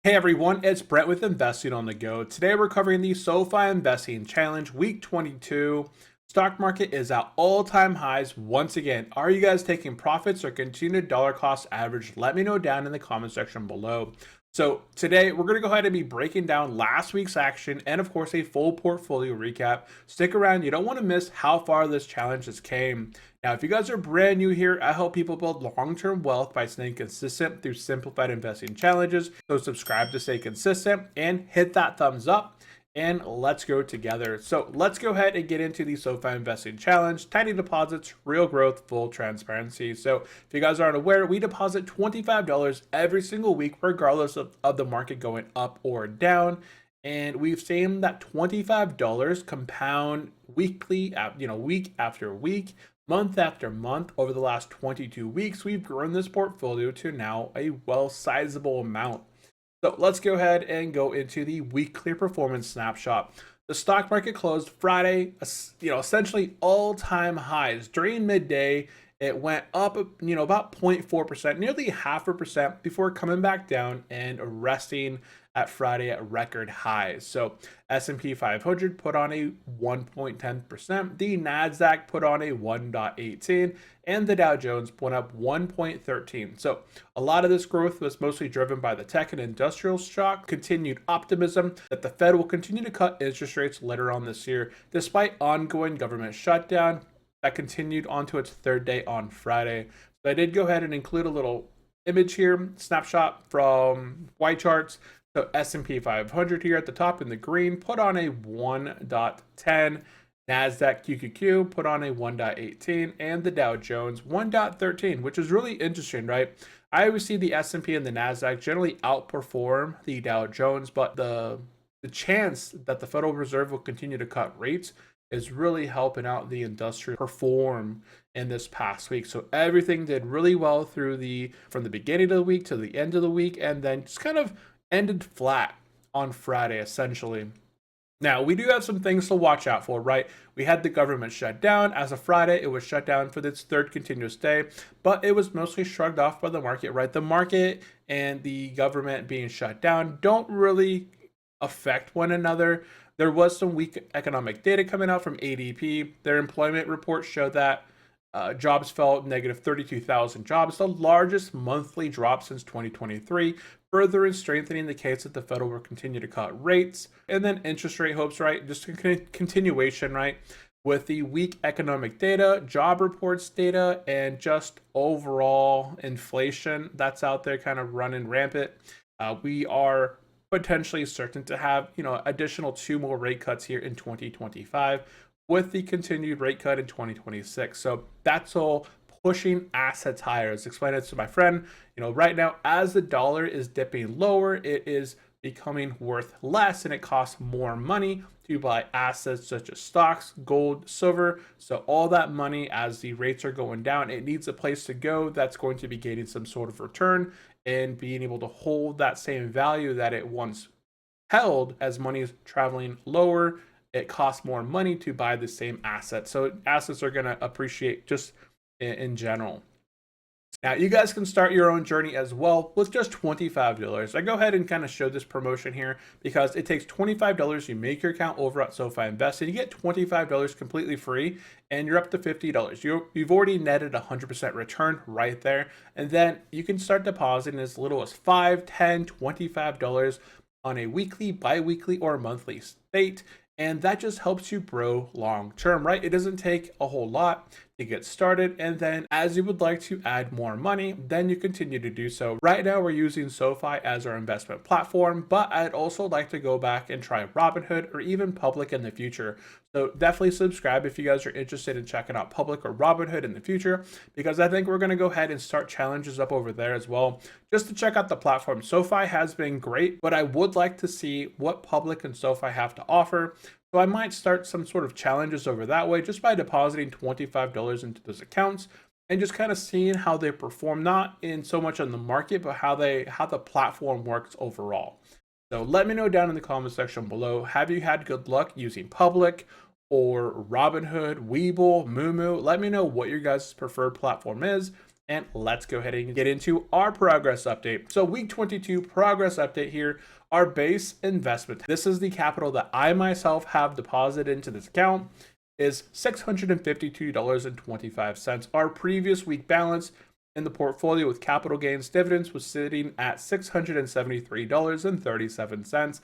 Hey everyone, it's Brent with Investing on the Go. Today we're covering the SoFi Investing Challenge Week 22. Stock market is at all-time highs once again. Are you guys taking profits or continued dollar cost average? Let me know down in the comment section below. So today we're going to go ahead and be breaking down last week's action and of course a full portfolio recap. Stick around, you don't want to miss how far this challenge has came. Now, if you guys are brand new here, I help people build long-term wealth by staying consistent through simplified investing challenges. So subscribe to stay consistent and hit that thumbs up and let's go together. So let's go ahead and get into the SoFi Investing Challenge. Tiny deposits, real growth, full transparency. So if you guys aren't aware, we deposit $25 every single week, regardless of the market going up or down. And we've seen that $25 compound weekly, week after week, month after month. Over the last 22 weeks, we've grown this portfolio to now a sizable amount. So let's go ahead and go into the weekly performance snapshot. The stock market closed Friday, essentially all-time highs. During midday, it went up, about 0.4%, nearly 0.5% before coming back down and resting at Friday at record highs. So S&P 500 put on a 1.10%, the Nasdaq put on a 1.18, and the Dow Jones went up 1.13. So a lot of this growth was mostly driven by the tech and industrial shock, continued optimism that the Fed will continue to cut interest rates later on this year, despite ongoing government shutdown that continued onto its third day on Friday. So I did go ahead and include a little image here, snapshot from Y charts. So S&P 500 here at the top in the green put on a 1.10, Nasdaq QQQ put on a 1.18, and the Dow Jones 1.13, which is really interesting, right? I always see the S&P and the Nasdaq generally outperform the Dow Jones, but the chance that the Federal Reserve will continue to cut rates is really helping out the industry perform in this past week. So everything did really well from the beginning of the week to the end of the week, and then just kind of ended flat on Friday, essentially. Now, we do have some things to watch out for, right? We had the government shut down. As of Friday, it was shut down for its third continuous day, but it was mostly shrugged off by the market, right? The market and the government being shut down don't really affect one another. There was some weak economic data coming out from ADP. Their employment report showed that jobs fell negative 32,000 jobs, the largest monthly drop since 2023, further in strengthening the case that the Fed will continue to cut rates. And then interest rate hopes, right? Just a continuation, right? With the weak economic data, job reports data, and just overall inflation that's out there kind of running rampant. We are potentially certain to have, additional 2 more rate cuts here in 2025 with the continued rate cut in 2026. So that's all pushing assets higher. As explained it to my friend, right now as the dollar is dipping lower, it is becoming worth less and it costs more money to buy assets such as stocks, gold, silver. So all that money, as the rates are going down, it needs a place to go that's going to be gaining some sort of return and being able to hold that same value that it once held. As money is traveling lower, it costs more money to buy the same asset. So assets are going to appreciate just in general. Now, you guys can start your own journey as well with just $25. I go ahead and kind of show this promotion here because it takes $25. You make your account over at SoFi Investing. You get $25 completely free, and you're up to $50. You've already netted 100% return right there. And then you can start depositing as little as $5, $10, $25 on a weekly, bi-weekly, or monthly state. And that just helps you grow long term, right? It doesn't take a whole lot to get started. And then as you would like to add more money, then you continue to do so. Right now, we're using SoFi as our investment platform, but I'd also like to go back and try Robinhood or even Public in the future. So definitely subscribe if you guys are interested in checking out Public or Robinhood in the future, because I think we're going to go ahead and start challenges up over there as well, just to check out the platform. SoFi has been great, but I would like to see what Public and SoFi have to offer. So I might start some sort of challenges over that way just by depositing $25 into those accounts and just kind of seeing how they perform, not in so much on the market, but how the platform works overall. So let me know down in the comment section below, have you had good luck using Public or Robinhood, Webull, Moomoo? Let me know what your guys' preferred platform is, And let's go ahead and get into our progress update. So week 22 progress update here, our base investment. This is the capital that I myself have deposited into this account is $652.25. Our previous week balance in the portfolio with capital gains dividends was sitting at $673.37.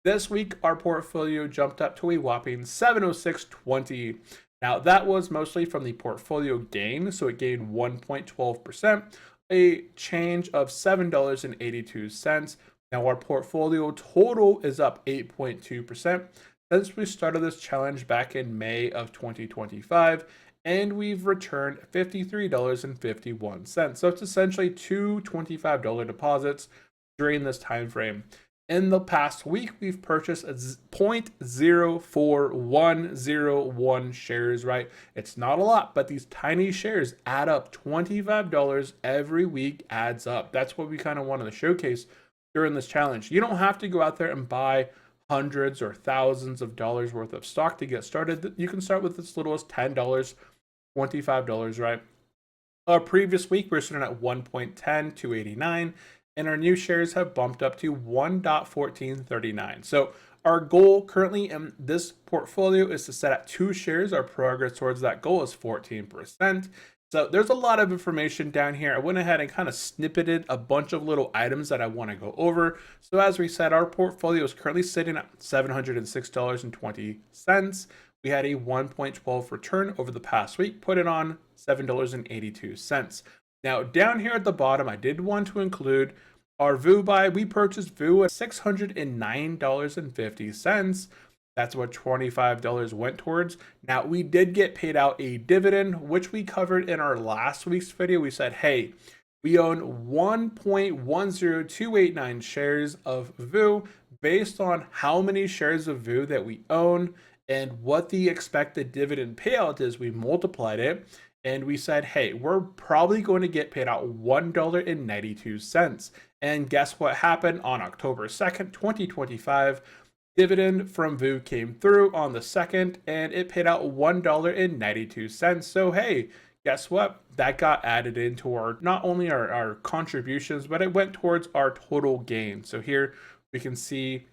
This week, our portfolio jumped up to a whopping $706.20. Now, that was mostly from the portfolio gain, so it gained 1.12%, a change of $7.82. Now, our portfolio total is up 8.2% since we started this challenge back in May of 2025, and we've returned $53.51. So it's essentially two $25 deposits during this time frame. In the past week, we've purchased 0.04101 shares, right? It's not a lot, but these tiny shares add up. $25 every week adds up. That's what we kind of wanted to showcase during this challenge. You don't have to go out there and buy hundreds or thousands of dollars worth of stock to get started. You can start with as little as $10, $25, right? Our previous week, we're sitting at 1.10, 289. And our new shares have bumped up to 1.1439. So our goal currently in this portfolio is to set at 2 shares. Our progress towards that goal is 14%. So there's a lot of information down here. I went ahead and kind of snippeted a bunch of little items that I want to go over. So as we said, our portfolio is currently sitting at $706.20. We had a 1.12 return over the past week, put it on $7.82. Now, down here at the bottom, I did want to include our VU buy. We purchased VU at $609.50. That's what $25 went towards. Now, we did get paid out a dividend, which we covered in our last week's video. We said, hey, we own 1.10289 shares of VU based on how many shares of VU that we own and what the expected dividend payout is. We multiplied it. And we said, hey, we're probably going to get paid out $1.92. And guess what happened on October 2nd, 2025? Dividend from VU came through on the 2nd, and it paid out $1.92. So, hey, guess what? That got added into our, not only our contributions, but it went towards our total gain. So here we can see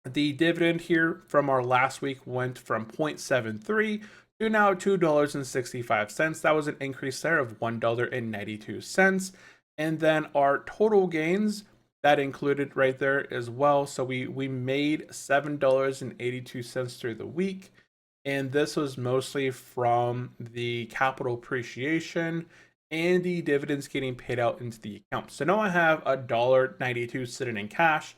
the dividend here from our last week went from 0.73 to now $2.65. That was an increase there of $1.92. And then our total gains, that included right there as well. So we made $7.82 through the week. And this was mostly from the capital appreciation and the dividends getting paid out into the account. So now I have $1.92 sitting in cash,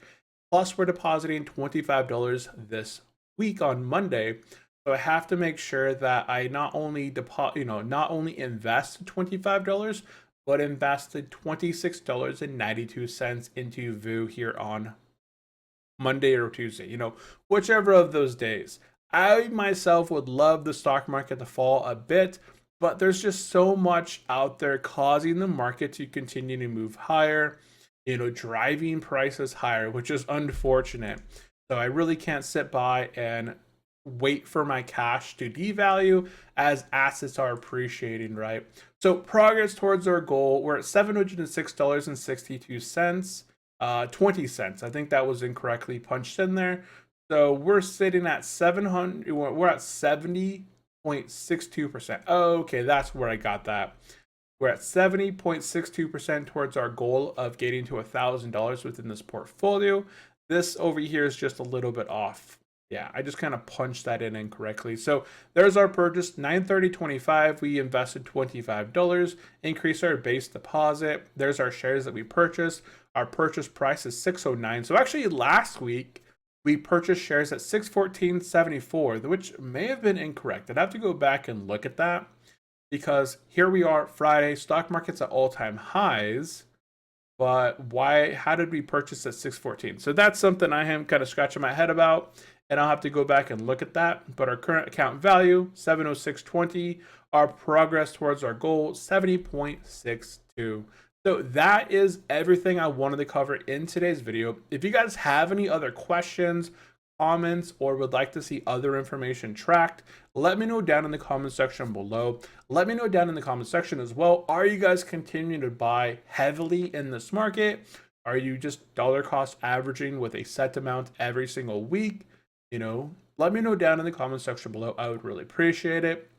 plus we're depositing $25 this week on Monday. So I have to make sure that I not only invest $25, but invested $26.92 into VU here on Monday or Tuesday, whichever of those days. I myself would love the stock market to fall a bit, but there's just so much out there causing the market to continue to move higher, driving prices higher, which is unfortunate. So I really can't sit by and wait for my cash to devalue as assets are appreciating, right? So progress towards our goal, we're at $706.62, 20 cents. I think that was incorrectly punched in there. So we're sitting at 70.62%. Okay, that's where I got that. We're at 70.62% towards our goal of getting to $1,000 within this portfolio. This over here is just a little bit off. Yeah, I just kind of punched that in incorrectly. So there's our purchase, $930.25. We invested $25, increased our base deposit. There's our shares that we purchased. Our purchase price is $609. So actually last week, we purchased shares at $614.74, which may have been incorrect. I'd have to go back and look at that because here we are, Friday, stock market's at all-time highs. But how did we purchase at 614? So that's something I am kind of scratching my head about, and I'll have to go back and look at that. But our current account value, 706.20. Our progress towards our goal, 70.62. So that is everything I wanted to cover in today's video. If you guys have any other questions, comments or would like to see other information tracked, let me know down in the comment section below. Let me know down in the comment section as well. Are you guys continuing to buy heavily in this market? Are you just dollar cost averaging with a set amount every single week? Let me know down in the comment section below. I would really appreciate it.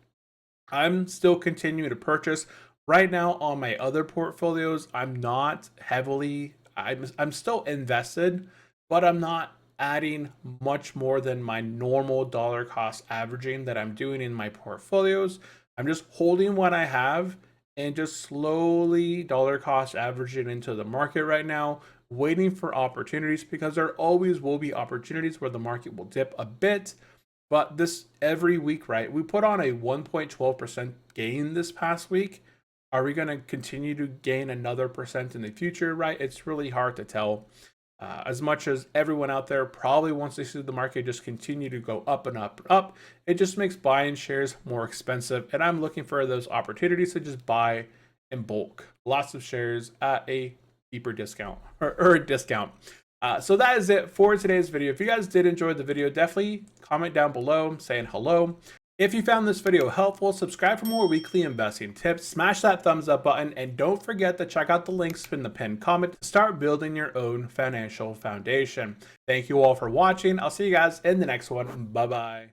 I'm still continuing to purchase. Right now on my other portfolios, I'm not heavily, I'm still invested, but I'm not adding much more than my normal dollar cost averaging that I'm doing in my portfolios. I'm just holding what I have and just slowly dollar cost averaging into the market right now, waiting for opportunities because there always will be opportunities where the market will dip a bit. But this every week, right? We put on a 1.12% gain this past week. Are we going to continue to gain another percent in the future, right? It's really hard to tell. As much as everyone out there probably wants to see the market just continue to go up and up and up, it just makes buying shares more expensive. And I'm looking for those opportunities to just buy in bulk, lots of shares at a deeper discount or a discount. So that is it for today's video. If you guys did enjoy the video, definitely comment down below saying hello. If you found this video helpful, subscribe for more weekly investing tips, smash that thumbs up button, and don't forget to check out the links in the pinned comment to start building your own financial foundation. Thank you all for watching. I'll see you guys in the next one. Bye-bye.